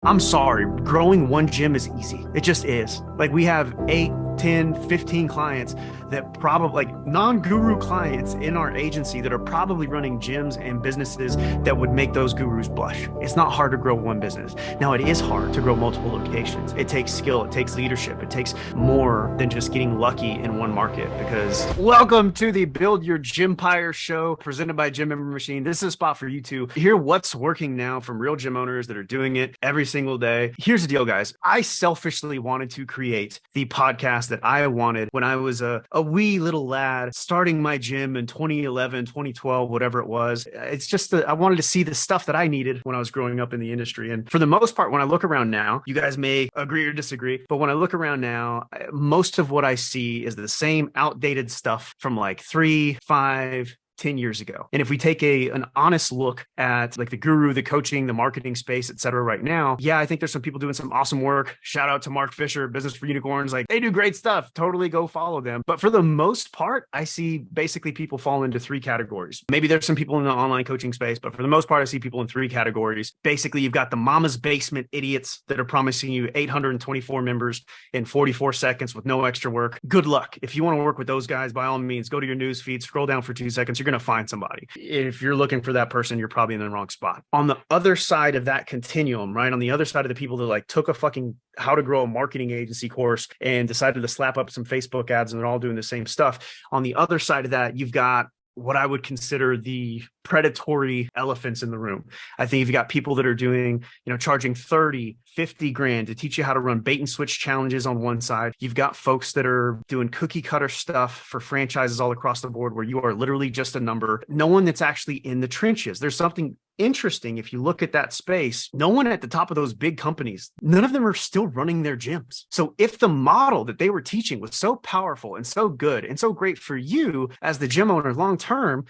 I'm sorry, growing one gym is easy. It just is. Like we have 8, 10, 15 clients that probably like non-guru clients in our agency that are probably running gyms and businesses that would make those gurus blush. It's not hard to grow one business. Now it is hard to grow multiple locations. It takes skill, it takes leadership, it takes more than just getting lucky in one market. Because welcome to the Build Your Gympire show presented by Gym Member Machine. This is a spot for you to hear what's working now from real gym owners that are doing it every single day. Here's the deal, guys. I selfishly wanted to create the podcast that I wanted when I was a wee little lad starting my gym in 2011, 2012, whatever it was. It's just that I wanted to see the stuff that I needed when I was growing up in the industry. And for the most part, when I look around now, you guys may agree or disagree, but when I look around now, most of what I see is the same outdated stuff from like 3, 5, 10 years ago. And if we take an honest look at like the guru, the coaching, the marketing space, et cetera, right now, yeah, I think there's some people doing some awesome work. Shout out to Mark Fisher, Business for Unicorns. Like they do great stuff. Totally go follow them. But for the most part, I see basically people fall into 3 categories. Maybe there's some people in the online coaching space, but for the most part, I see people in 3 categories. Basically, you've got the mama's basement idiots that are promising you 824 members in 44 seconds with no extra work. Good luck. If you want to work with those guys, by all means, go to your news feed, scroll down for 2 seconds. You're going to find somebody. If you're looking for that person, you're probably in the wrong spot. On the other side of that continuum, right? On the other side of the people that like took a fucking how to grow a marketing agency course and decided to slap up some Facebook ads and they're all doing the same stuff. On the other side of that, you've got what I would consider the predatory elephants in the room. I think you've got people that are doing, charging 30, 50 grand to teach you how to run bait and switch challenges on one side. You've got folks that are doing cookie cutter stuff for franchises all across the board where you are literally just a number. No one that's actually in the trenches. There's something interesting if you look at that space. No one at the top of those big companies, none of them are still running their gyms. So if the model that they were teaching was so powerful and so good and so great for you as the gym owner long term,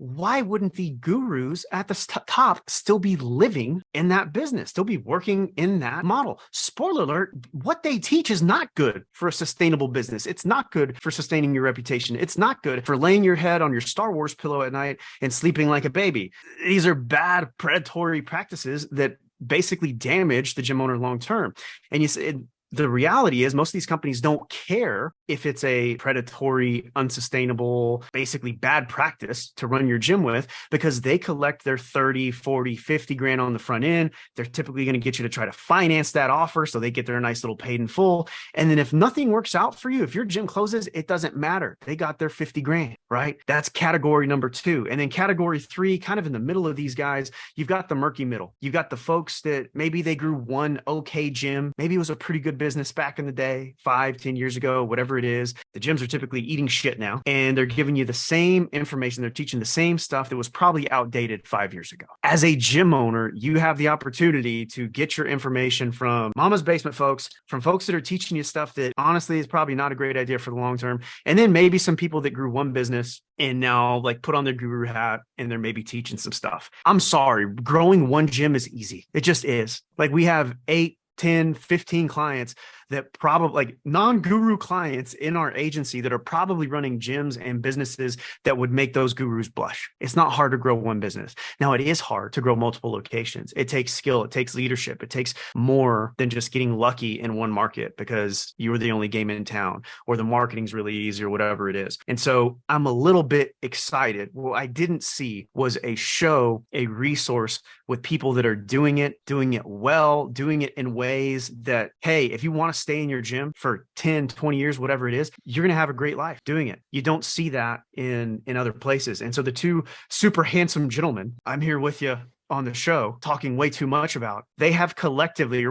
why wouldn't the gurus at the top still be living in that business, still be working in that model? Spoiler alert, what they teach is not good for a sustainable business. It's not good for sustaining your reputation. It's not good for laying your head on your Star Wars pillow at night and sleeping like a baby. These are bad predatory practices that basically damage the gym owner long term. And you said, the reality is most of these companies don't care if it's a predatory, unsustainable, basically bad practice to run your gym with because they collect their 30, 40, 50 grand on the front end. They're typically going to get you to try to finance that offer so they get their nice little paid in full. And then if nothing works out for you, if your gym closes, it doesn't matter. They got their 50 grand, right? That's category number 2. And then category 3, kind of in the middle of these guys, you've got the murky middle. You've got the folks that maybe they grew one okay gym. Maybe it was a pretty good business back in the day, 5, 10 years ago, whatever it is. The gyms are typically eating shit now, and they're giving you the same information. They're teaching the same stuff that was probably outdated 5 years ago. As a gym owner, you have the opportunity to get your information from mama's basement folks, from folks that are teaching you stuff that honestly is probably not a great idea for the long term. And then maybe some people that grew one business and now like put on their guru hat and they're maybe teaching some stuff. I'm sorry, growing one gym is easy. It just is. Like we have 8, 10, 15 clients that probably like non-guru clients in our agency that are probably running gyms and businesses that would make those gurus blush. It's not hard to grow one business. Now it is hard to grow multiple locations. It takes skill, it takes leadership, it takes more than just getting lucky in one market because you were the only game in town or the marketing's really easy or whatever it is. And so I'm a little bit excited. What I didn't see was a show, a resource with people that are doing it well, doing it in ways that, hey, if you want to stay in your gym for 10, 20 years, whatever it is, you're going to have a great life doing it. You don't see that in other places. And so the 2 super handsome gentlemen, I'm here with you on the show talking way too much about, we have collectively,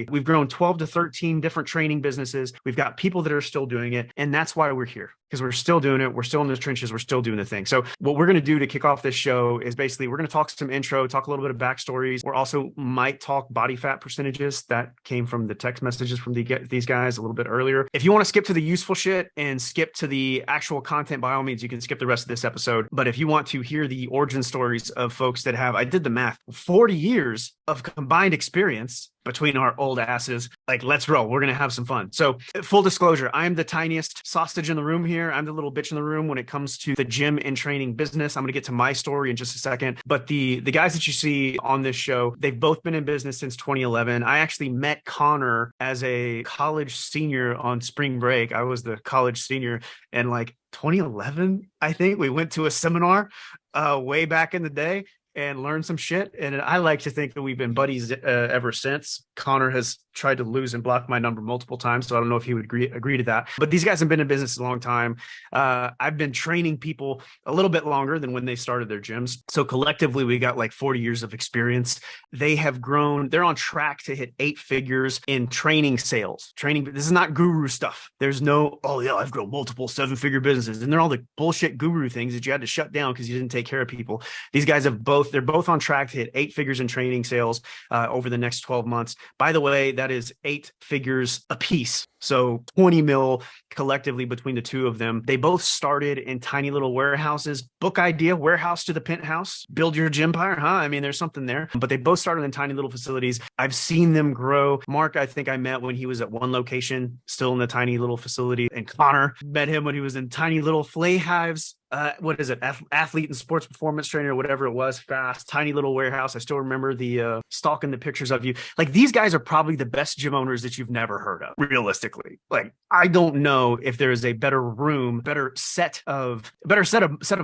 we've grown 12 to 13 different training businesses. We've got people that are still doing it. And that's why we're here. Because we're still doing it. We're still in the trenches. We're still doing the thing. So what we're going to do to kick off this show is basically we're going to talk some intro, talk a little bit of backstories. We're also might talk body fat percentages. That came from the text messages from these guys a little bit earlier. If you want to skip to the useful shit and skip to the actual content, by all means, you can skip the rest of this episode. But if you want to hear the origin stories of folks that have, I did the math, 40 years of combined experience between our old asses. Like, let's roll. We're going to have some fun. So full disclosure, I'm the tiniest sausage in the room here. I'm the little bitch in the room when it comes to the gym and training business. I'm going to get to my story in just a second. But the guys that you see on this show, they've both been in business since 2011. I actually met Connor as a college senior on spring break. I was the college senior, and like 2011, I think we went to a seminar way back in the day and learned some shit. And I like to think that we've been buddies ever since. Connor has tried to lose and block my number multiple times, so I don't know if he would agree to that. But these guys have been in business a long time. I've been training people a little bit longer than when they started their gyms. So collectively, we got like 40 years of experience. They have grown. They're on track to hit 8 figures in training sales. Training. This is not guru stuff. There's no, oh yeah, I've grown multiple 7-figure businesses. And they're all the bullshit guru things that you had to shut down because you didn't take care of people. These guys have they're both on track to hit 8 figures in training sales over the next 12 months. By the way, that is 8 figures a piece. So 20 mil collectively between the two of them. They both started in tiny little warehouses. Book idea, warehouse to the penthouse. Build your gympire, huh? I mean, there's something there. But they both started in tiny little facilities. I've seen them grow. Mark, I think I met when he was at one location, still in the tiny little facility. And Connor, met him when he was in tiny little Flahives. What is it? Athlete and sports performance trainer, whatever it was, fast, tiny little warehouse. I still remember the stalking the pictures of you. Like, these guys are probably the best gym owners that you've never heard of, realistically. Like, I don't know if there is a better room, better set of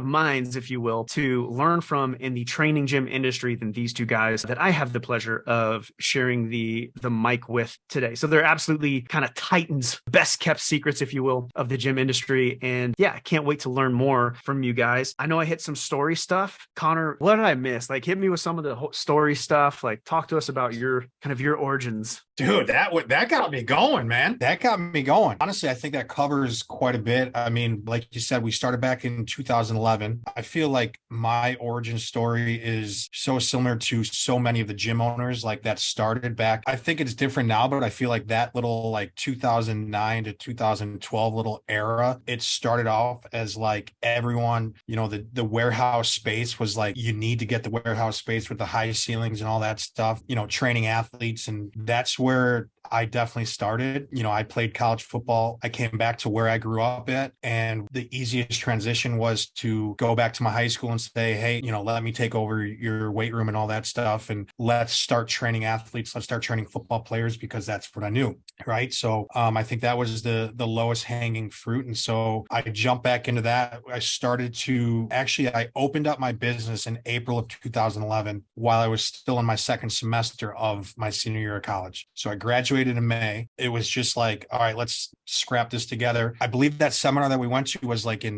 minds, if you will, to learn from in the training gym industry than these two guys that I have the pleasure of sharing the mic with today. So they're absolutely kind of titans, best kept secrets, if you will, of the gym industry. And yeah, I can't wait to learn more from you guys. I know I hit some story stuff. Connor, what did I miss? Like, hit me with some of the story stuff. Like, talk to us about your origins. Dude, that got me going, man. That got me going. Honestly, I think that covers quite a bit. I mean, like you said, we started back in 2011. I feel like my origin story is so similar to so many of the gym owners like that started back. I think it's different now, but I feel like that little like 2009 to 2012 little era, it started off as like everyone, you know, the warehouse space was like, you need to get the warehouse space with the high ceilings and all that stuff, you know, training athletes. And that's where I definitely started. You know, I played college football. I came back to where I grew up at, and the easiest transition was to go back to my high school and say, hey, you know, let me take over your weight room and all that stuff. And let's start training athletes. Let's start training football players, because that's what I knew. Right. So I think that was the lowest hanging fruit. And so I jumped back into that. I opened up my business in April of 2011 while I was still in my second semester of my senior year of college. So I graduated in May. It was just like, all right, let's scrap this together. I believe that seminar that we went to was like it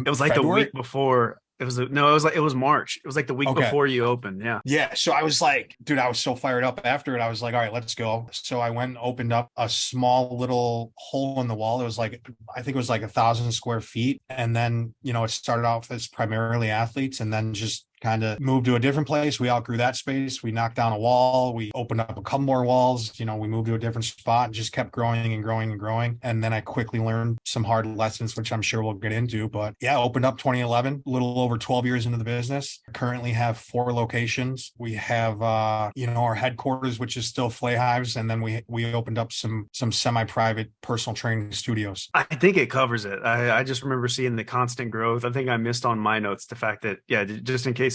was like February? The week before. It was March. It was like the week before you opened. Yeah. Yeah. So I was like, dude, I was so fired up after it. I was like, all right, let's go. So I went and opened up a small little hole in the wall. It was like, I think it was like 1,000 square feet. And then, you know, it started off as primarily athletes, and then just kind of moved to a different place. We outgrew that space. We knocked down a wall. We opened up a couple more walls. You know, we moved to a different spot and just kept growing and growing and growing. And then I quickly learned some hard lessons, which I'm sure we'll get into. But yeah, opened up 2011, a little over 12 years into the business. Currently have 4 locations. We have, our headquarters, which is still Flahives. And then we opened up some semi-private personal training studios. I think it covers it. I just remember seeing the constant growth. I think I missed on my notes the fact that, yeah, just in case,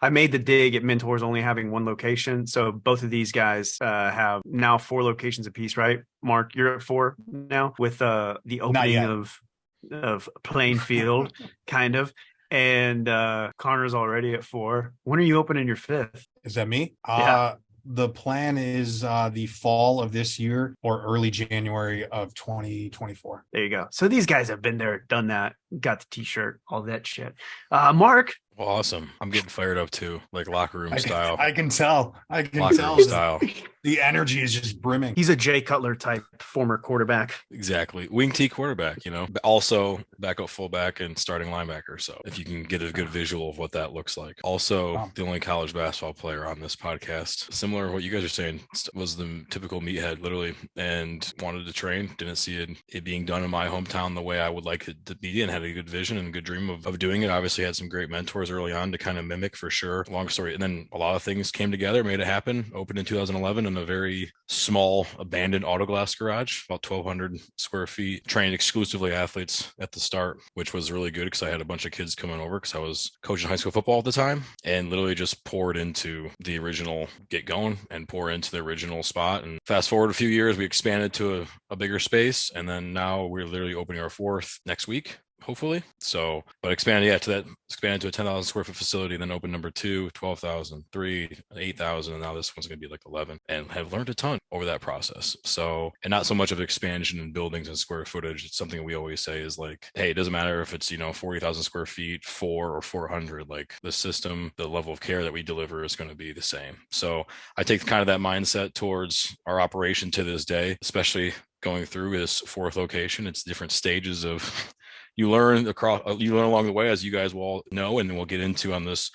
I made the dig at Mentors only having 1 location. So both of these guys have now 4 locations apiece, right? Mark, you're at 4 now with the opening of Plainfield, kind of. And Connor's already at 4. When are you opening your 5th? Is that me? Yeah. The plan is the fall of this year or early January of 2024. There you go. So these guys have been there, done that, got the t-shirt, all that shit. Mark. Well, awesome. I'm getting fired up too, like locker room style. I can tell. Locker room style. The energy is just brimming. He's a Jay Cutler type former quarterback. Exactly. Wing T quarterback, but also backup fullback and starting linebacker. So if you can get a good visual of what that looks like. Also, the only college basketball player on this podcast, similar to what you guys are saying, was the typical meathead, literally, and wanted to train. Didn't see it being done in my hometown the way I would like it to be, and had a good vision and a good dream of doing it. Obviously had some great mentors early on to kind of mimic, for sure. Long story. And then a lot of things came together, made it happen. Opened in 2011 in a very small abandoned auto glass garage, about 1,200 square feet. Trained exclusively athletes at the start, which was really good because I had a bunch of kids coming over because I was coaching high school football at the time, and literally just poured into the original get going and pour into the original spot. And fast forward a few years, we expanded to a bigger space, and then now we're literally opening our fourth next week, hopefully. So, but expanded to a 10,000 square foot facility, then open number 2, 12,000, 3, 8,000. And now this one's going to be like 11, and have learned a ton over that process. So, and not so much of expansion in buildings and square footage. It's something we always say is like, hey, it doesn't matter if it's, 40,000 square feet, 4 or 400, like the system, the level of care that we deliver is going to be the same. So I take kind of that mindset towards our operation to this day, especially going through this fourth location. It's different stages of you learn along the way, as you guys will all know, and we'll get into on this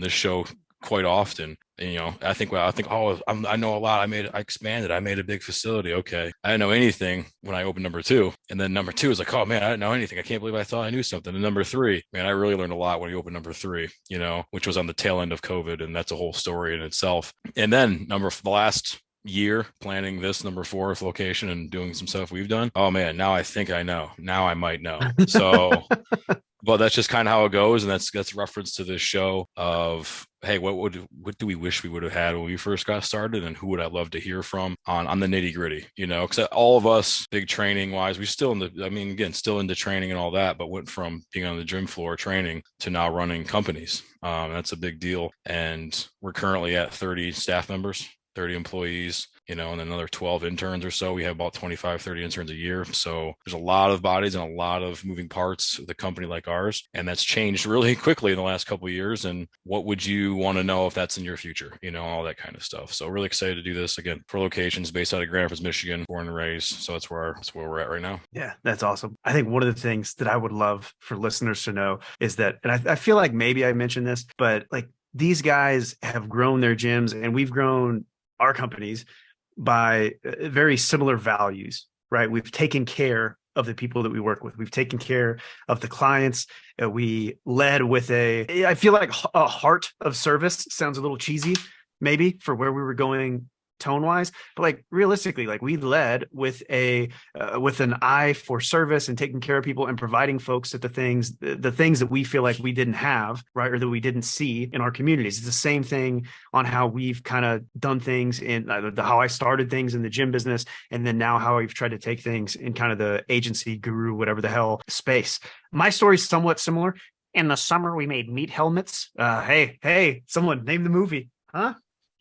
show quite often. And, I think, I know a lot. I expanded. I made a big facility. Okay. I didn't know anything when I opened number 2. And then number 2 is like, oh man, I didn't know anything. I can't believe I thought I knew something. And number 3, man, I really learned a lot when you opened number 3, which was on the tail end of COVID. And that's a whole story in itself. And then the last year planning this number 4th location and doing some stuff we've done. Oh man, now I think I know. Now I might know. So, but that's just kind of how it goes, and that's reference to this show of, hey, what do we wish we would have had when we first got started, and who would I love to hear from on the nitty gritty? Because all of us, big training wise, we still still into training and all that, but went from being on the gym floor training to now running companies. That's a big deal, and we're currently at 30 staff members. 30 employees, and then another 12 interns or so. We have about 25, 30 interns a year. So there's a lot of bodies and a lot of moving parts with a company like ours. And that's changed really quickly in the last couple of years. And what would you want to know if that's in your future, all that kind of stuff. So really excited to do this again for locations based out of Grand Rapids, Michigan, born and raised. So that's where we're at right now. Yeah, that's awesome. I think one of the things that I would love for listeners to know is that, and I feel like maybe I mentioned this, but like these guys have grown their gyms, and we've grown our companies by very similar values, right? We've taken care of the people that we work with. We've taken care of the clients. We led with I feel like a heart of service. Sounds a little cheesy, maybe, for where we were going tone wise, but like realistically, like we led with with an eye for service and taking care of people and providing folks at the things that we feel like we didn't have, right, or that we didn't see in our communities. It's the same thing on how we've kind of done things in how I started things in the gym business, and then now how I've tried to take things in kind of the agency guru, whatever the hell space. My story's somewhat similar. In the summer, we made meat helmets. Hey, someone name the movie, huh?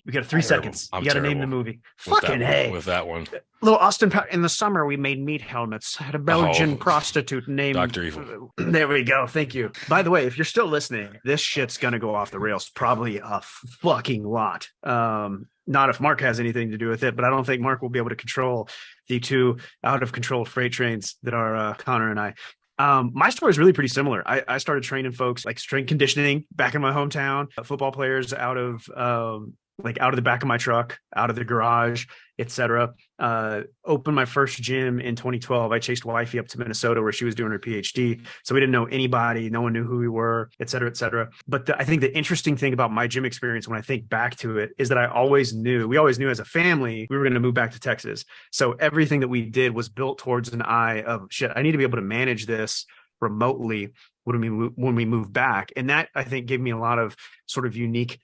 We got 3 seconds. You got to name the movie. Fucking hey. With that one. Little Austin Powers. In the summer, we made meat helmets. I had a Belgian prostitute named Dr. Evil. There we go. Thank you. By the way, if you're still listening, this shit's going to go off the rails probably a fucking lot. Not if Mark has anything to do with it, but I don't think Mark will be able to control the 2 out of control freight trains that are Connor and I. My story is really pretty similar. I started training folks like strength conditioning back in my hometown, football players out of the back of my truck, out of the garage, etc. Opened my first gym in 2012. I chased wifey up to Minnesota where she was doing her PhD. So we didn't know anybody. No one knew who we were, et cetera, et cetera. But I think the interesting thing about my gym experience when I think back to it is that we always knew as a family, we were going to move back to Texas. So everything that we did was built towards an eye of shit. I need to be able to manage this remotely when we move back. And that I think gave me a lot of sort of unique,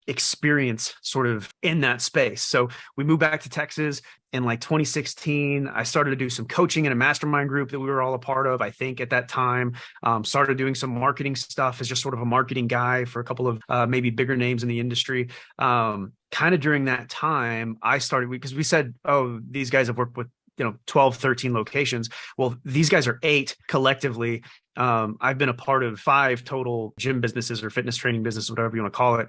experience sort of in that space. So we moved back to Texas in like 2016. I started to do some coaching in a mastermind group that we were all a part of, I think at that time. Started doing some marketing stuff as just sort of a marketing guy for a couple of maybe bigger names in the industry. Kind of during that time, I started, because we said, oh, these guys have worked with 12, 13 locations. Well, these guys are 8 collectively. I've been a part of 5 total gym businesses or fitness training business, whatever you want to call it,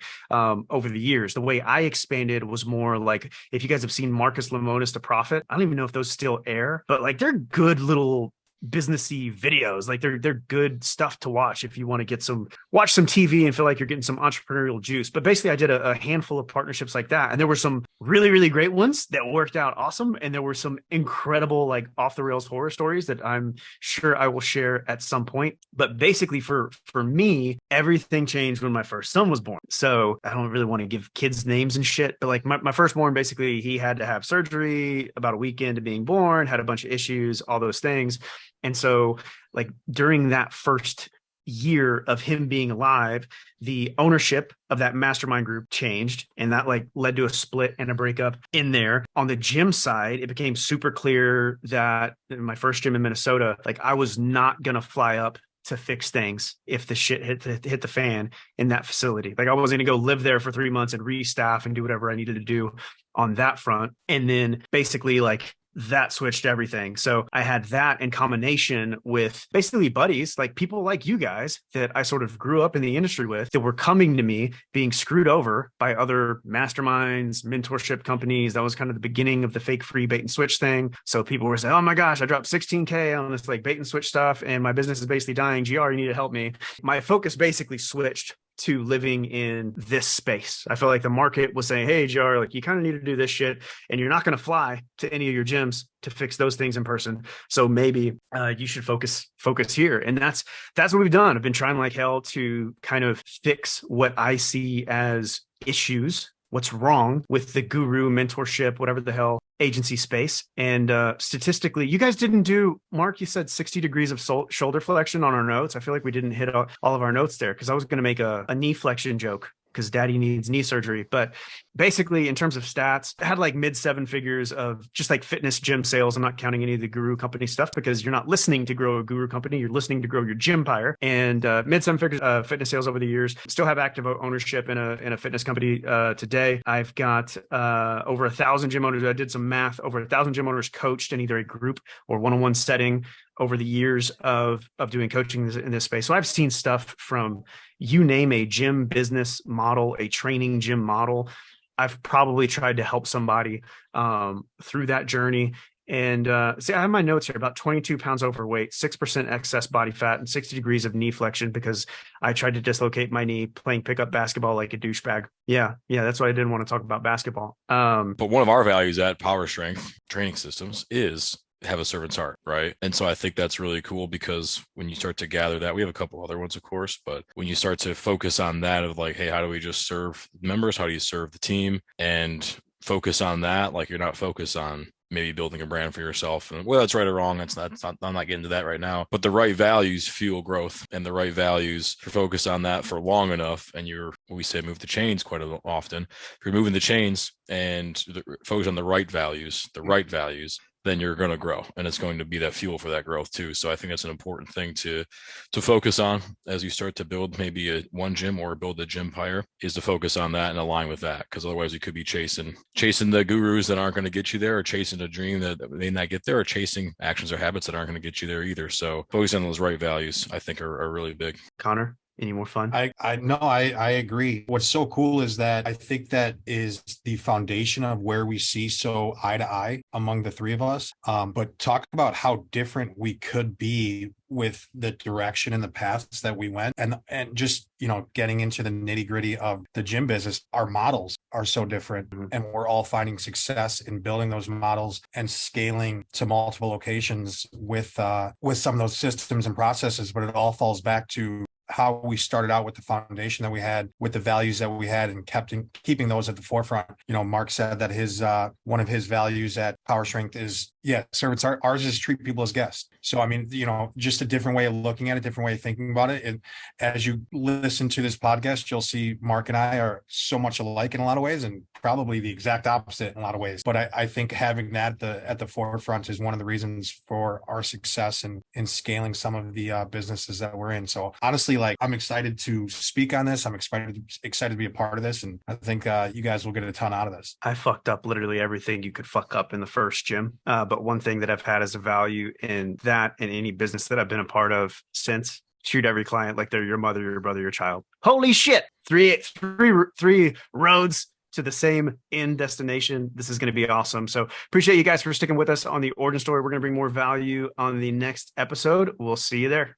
over the years. The way I expanded was more like, if you guys have seen Marcus Lemonis to Profit, I don't even know if those still air, but like they're good little businessy videos. Like they're good stuff to watch if you want to watch some TV and feel like you're getting some entrepreneurial juice. But basically I did a handful of partnerships like that. And there were some really, really great ones that worked out awesome. And there were some incredible, like off the rails horror stories that I'm sure I will share at some point. But basically for me, everything changed when my first son was born. So I don't really want to give kids names and shit, but like my firstborn, basically he had to have surgery about a week into being born, had a bunch of issues, all those things. And so like during that first year of him being alive, the ownership of that mastermind group changed. And that like led to a split and a breakup in there. On the gym side, it became super clear that in my first gym in Minnesota, like I was not going to fly up to fix things if the shit hit the fan in that facility. Like I wasn't going to go live there for 3 months and restaff and do whatever I needed to do on that front. And then basically like that switched everything. So I had that in combination with basically buddies, like people like you guys that I sort of grew up in the industry with, that were coming to me being screwed over by other masterminds, mentorship companies. That was kind of the beginning of the fake free bait and switch thing. So people were saying, oh my gosh, I dropped 16K on this like bait and switch stuff and my business is basically dying. GR, you need to help me. My focus basically switched to living in this space. I feel like the market was saying, hey, JR, like you kind of need to do this shit and you're not going to fly to any of your gyms to fix those things in person. So maybe you should focus here. And that's what we've done. I've been trying like hell to kind of fix what I see as issues, what's wrong with the guru mentorship, whatever the hell agency space. And statistically, you guys didn't do, Mark, you said 60 degrees of shoulder flexion on our notes. I feel like we didn't hit all of our notes there because I was going to make a knee flexion joke because daddy needs knee surgery. But basically in terms of stats, I had like mid 7 figures of just like fitness gym sales. I'm not counting any of the guru company stuff because you're not listening to grow a guru company. You're listening to grow your gympire. And mid 7 figures fitness sales over the years. Still have active ownership in a fitness company today. I've got over 1,000 gym owners. I did some math, over 1,000 gym owners coached in either a group or one-on-one setting over the years of doing coaching in this space. So I've seen stuff from, you name a gym business model, a training gym model. I've probably tried to help somebody through that journey. And see, I have my notes here, about 22 pounds overweight, 6% excess body fat, and 60 degrees of knee flexion because I tried to dislocate my knee playing pickup basketball like a douchebag. Yeah, that's why I didn't want to talk about basketball. But one of our values at Power Strength Training Systems is have a servant's heart, right? And so I think that's really cool because when you start to gather that, we have a couple other ones, of course, but when you start to focus on that of like, hey, how do we just serve members? How do you serve the team? And focus on that, like you're not focused on maybe building a brand for yourself. And well, that's right or wrong. That's not, I'm not getting to that right now, but the right values fuel growth, and the right values, if you're focused on that for long enough, and we say move the chains quite often. If you're moving the chains and focus on the right values, then you're going to grow, and it's going to be that fuel for that growth too. So I think that's an important thing to focus on as you start to build maybe one gym or build a gympire, is to focus on that and align with that. Because otherwise you could be chasing the gurus that aren't going to get you there, or chasing a dream that may not get there, or chasing actions or habits that aren't going to get you there either. So focusing on those right values, I think are really big. Connor, any more fun? I agree. What's so cool is that I think that is the foundation of where we see so eye to eye among the three of us. But talk about how different we could be with the direction and the paths that we went, and just, getting into the nitty gritty of the gym business. Our models are so different, and we're all finding success in building those models and scaling to multiple locations with some of those systems and processes. But it all falls back to how we started out with the foundation that we had, with the values that we had, and keeping those at the forefront. Mark said that his one of his values at Power Strength is servants. Ours is treat people as guests. So, I mean, just a different way of looking at it, different way of thinking about it. And as you listen to this podcast, you'll see Mark and I are so much alike in a lot of ways, and probably the exact opposite in a lot of ways. But I think having that at the forefront is one of the reasons for our success in scaling some of the businesses that we're in. So honestly, like, I'm excited to speak on this. I'm excited to be a part of this. And I think you guys will get a ton out of this. I fucked up literally everything you could fuck up in the first gym. But one thing that I've had as a value in that and any business that I've been a part of since, treat every client like they're your mother, your brother, your child. Holy shit. Three roads to the same end destination. This is going to be awesome. So appreciate you guys for sticking with us on the origin story. We're going to bring more value on the next episode. We'll see you there.